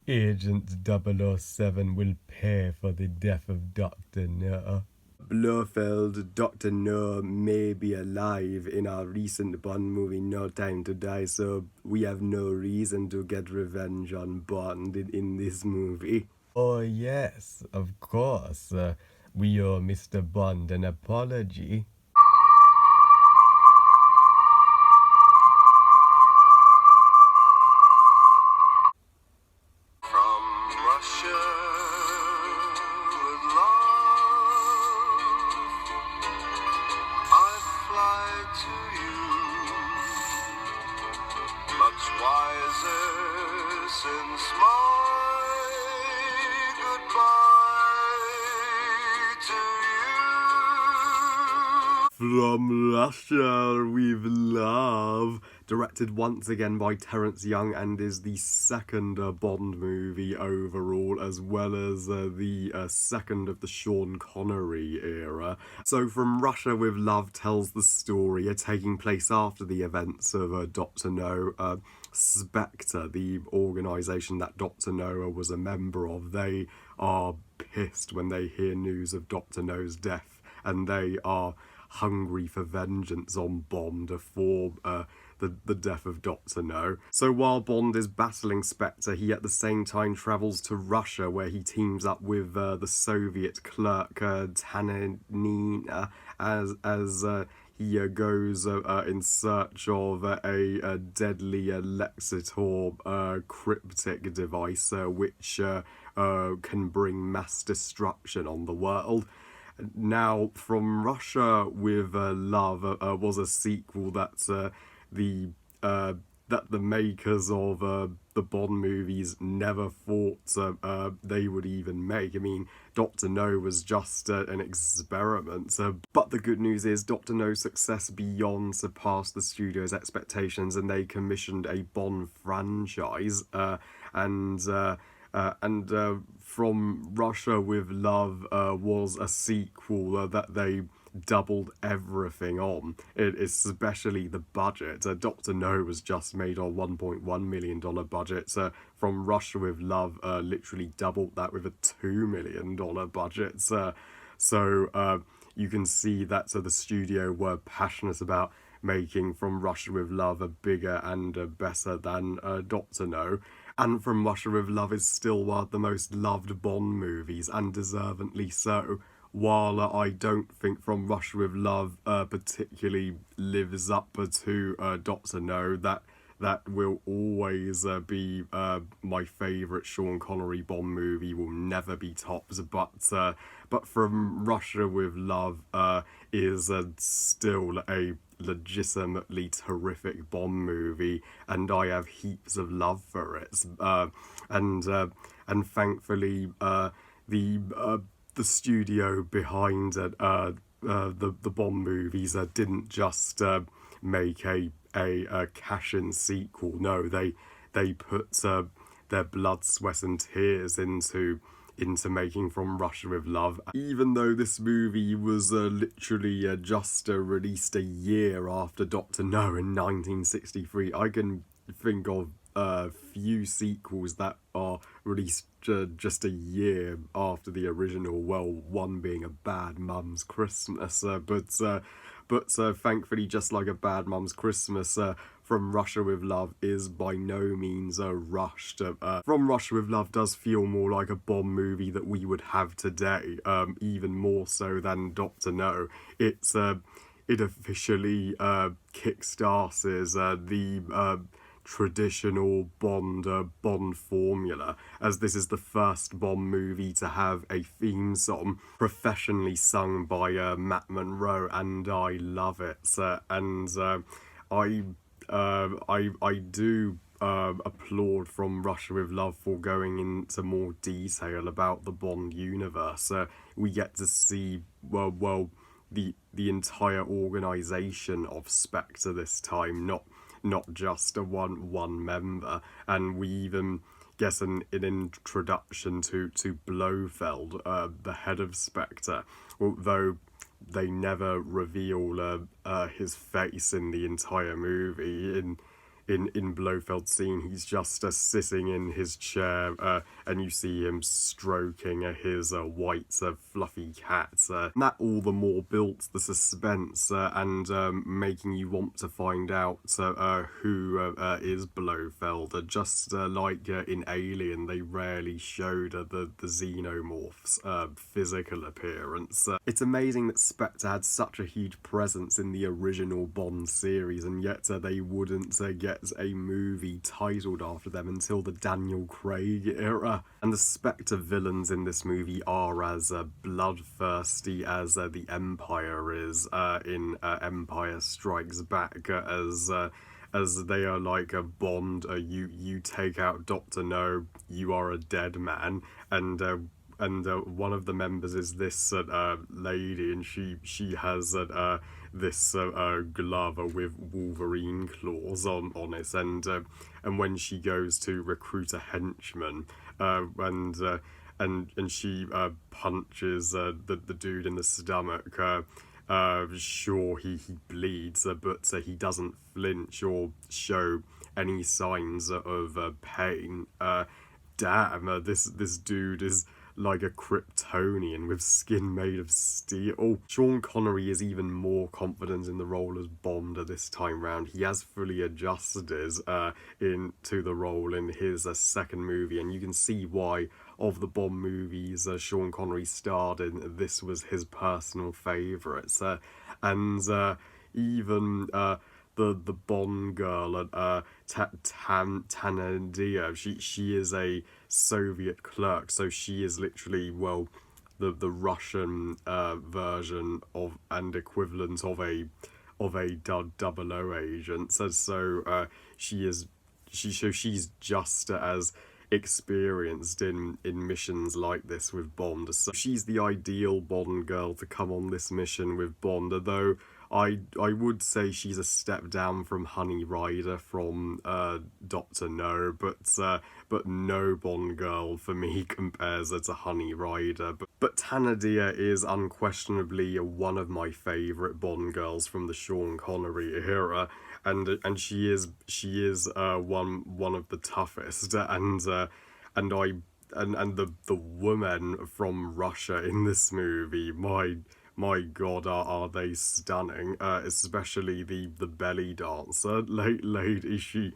Agent 007 will pay for the death of Dr. No. Blofeld, Dr. No may be alive in our recent Bond movie No Time to Die, so we have no reason to get revenge on Bond in this movie. Oh, yes, of course. We owe Mr. Bond an apology. From Russia with love, I fly to you, much wiser since my goodbye to you. From Russia with love, directed once again by Terence Young, and is the second Bond movie overall, as well as the second of the Sean Connery era. So From Russia with Love tells the story taking place after the events of Dr. No. Spectre, the organisation that Dr. No was a member of, they are pissed when they hear news of Dr. No's death, and they are hungry for vengeance on Bond for the death of Dr. No. So while Bond is battling Spectre, he at the same time travels to Russia, where he teams up with the Soviet clerk Tananina as he goes in search of a deadly Lexitor cryptic device which can bring mass destruction on the world. Now, From Russia with Love was a sequel that the makers of the Bond movies never thought they would even make. I mean, Dr. No was just an experiment. But the good news is Dr. No's success beyond surpassed the studio's expectations, and they commissioned a Bond franchise. And From Russia with Love was a sequel that they doubled everything on, especially the budget. Dr. No was just made on $1.1 million budget. From Russia with Love literally doubled that with a $2 million budget. So you can see that the studio were passionate about making From Russia with Love a bigger and better than Dr. No. And From Russia with Love is still one of the most loved Bond movies, and deservedly so. While I don't think From Russia with Love particularly lives up to Dr. No, that will always be my favourite Sean Connery Bond movie, will never be topped. But From Russia with Love is still a legitimately terrific Bond movie, and I have heaps of love for it. And thankfully, the studio behind the Bond movies didn't just make a cash-in sequel. No, they put their blood, sweat, and tears into making From Russia with Love. Even though this movie was literally just released a year after Dr. No in 1963, I can think of few sequels that are released just a year after the original. Well, one being A Bad Mum's Christmas, but thankfully, just like A Bad Mum's Christmas, From Russia with Love is by no means rushed. From Russia with Love does feel more like a Bond movie that we would have today, even more so than Dr. No. It officially kickstarts the traditional Bond formula, as this is the first Bond movie to have a theme song professionally sung by Matt Monro, and I love it. I do applaud From Russia with Love for going into more detail about the Bond universe. We get to see the entire organisation of Spectre this time, not just a one member, and we even get an introduction to Blofeld, the head of Spectre, although they never reveal his face in the entire movie. in Blofeld's scene, he's just sitting in his chair, and you see him stroking his white fluffy cat. And that all the more built the suspense and making you want to find out who is Blofeld. Just like in Alien, they rarely showed the xenomorph's physical appearance. It's amazing that Spectre had such a huge presence in the original Bond series, and yet they wouldn't get a movie titled after them until the Daniel Craig era. And the Spectre villains in this movie are as bloodthirsty as the Empire is in Empire Strikes Back, as they are like a Bond. You take out Dr. No, you are a dead man, and one of the members is this lady, and she has this glove with Wolverine claws on it, and when she goes to recruit a henchman, and she punches the dude in the stomach. Sure, he bleeds, but he doesn't flinch or show any signs of pain. Damn, this dude is like a Kryptonian with skin made of steel. Sean Connery is even more confident in the role as Bond this time round. He has fully adjusted into the role in his second movie, and you can see why. Of the Bond movies Sean Connery starred in, this was his personal favourites. And even the Bond girl, Tanadia, she is a Soviet clerk, so she is literally, well, the Russian version of and equivalent of a 000 agent. So she's just as experienced in missions like this with Bond. So she's the ideal Bond girl to come on this mission with Bond, although I would say she's a step down from Honey Rider from Dr. No, but no Bond girl for me compares her to Honey Rider. But Tanadia is unquestionably one of my favourite Bond girls from the Sean Connery era, and she is one of the toughest, and the women from Russia in this movie, my god, are they stunning, especially the belly dancer lady. She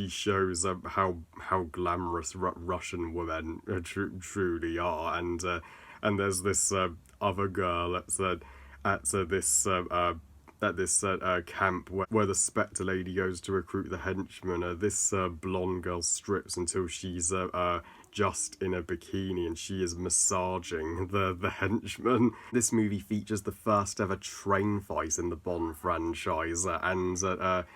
shows how glamorous Russian women truly are, and there's this other girl at this camp where the Spectre lady goes to recruit the henchman. This blonde girl strips until she's just in a bikini, and she is massaging the henchman. This movie features the first ever train fight in the Bond franchise, and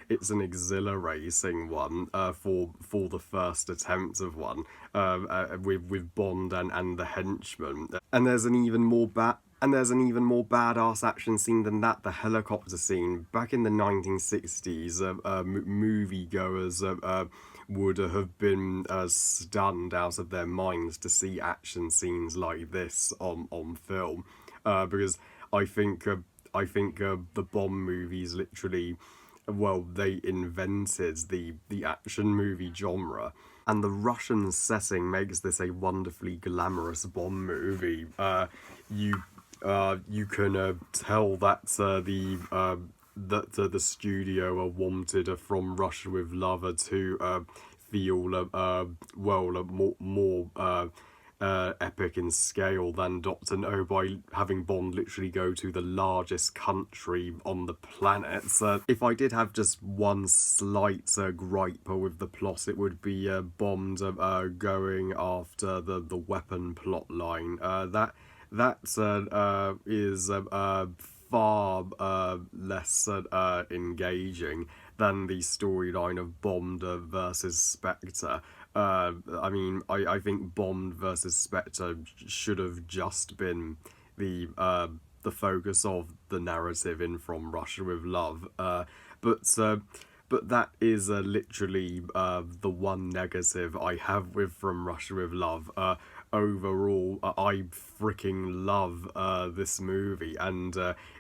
it's an exhilarating one for the first attempt of one, with Bond and the henchman. And there's an even more badass action scene than that, the helicopter scene. Back in the 1960s, moviegoers would have been stunned out of their minds to see action scenes like this on film, because I think the Bond movies literally, well, they invented the action movie genre. And the Russian setting makes this a wonderfully glamorous Bond movie. You can tell that the studio wanted From Russia with Love to feel more epic in scale than Dr. No, by having Bond literally go to the largest country on the planet. If I did have just one slight gripe with the plot, it would be Bond going after the weapon plot line. That is far less engaging than the storyline of Bond versus Spectre. I mean, I think Bond versus Spectre should have just been the focus of the narrative in From Russia with Love. But that is literally the one negative I have with From Russia with Love. overall, I freaking love this movie, and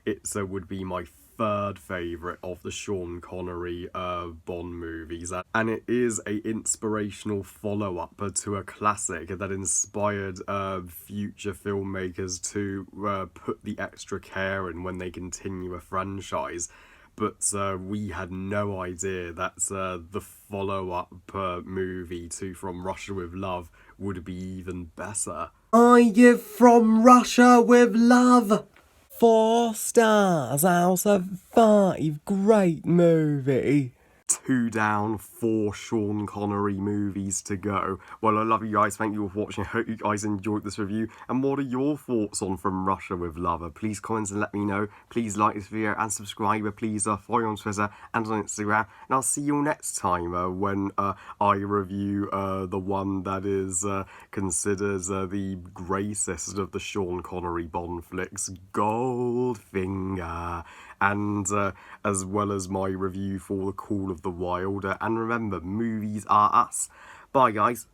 it would be my third favourite of the Sean Connery Bond movies, and it is a inspirational follow-up to a classic that inspired future filmmakers to put the extra care in when they continue a franchise. But we had no idea that the follow-up movie to From Russia with Love would be even better. I give From Russia with Love 4 stars out of 5. Great movie. 2 down, 4 Sean Connery movies to go. Well, I love you guys. Thank you for watching. I hope you guys enjoyed this review. And what are your thoughts on From Russia with Love? Please comment and let me know. Please like this video and subscribe. Please follow on Twitter and on Instagram. And I'll see you next time when I review the one that is considered the greatest of the Sean Connery Bond flicks, Goldfinger. And as well as my review for The Call of the Wild. And remember, movies are us. Bye, guys.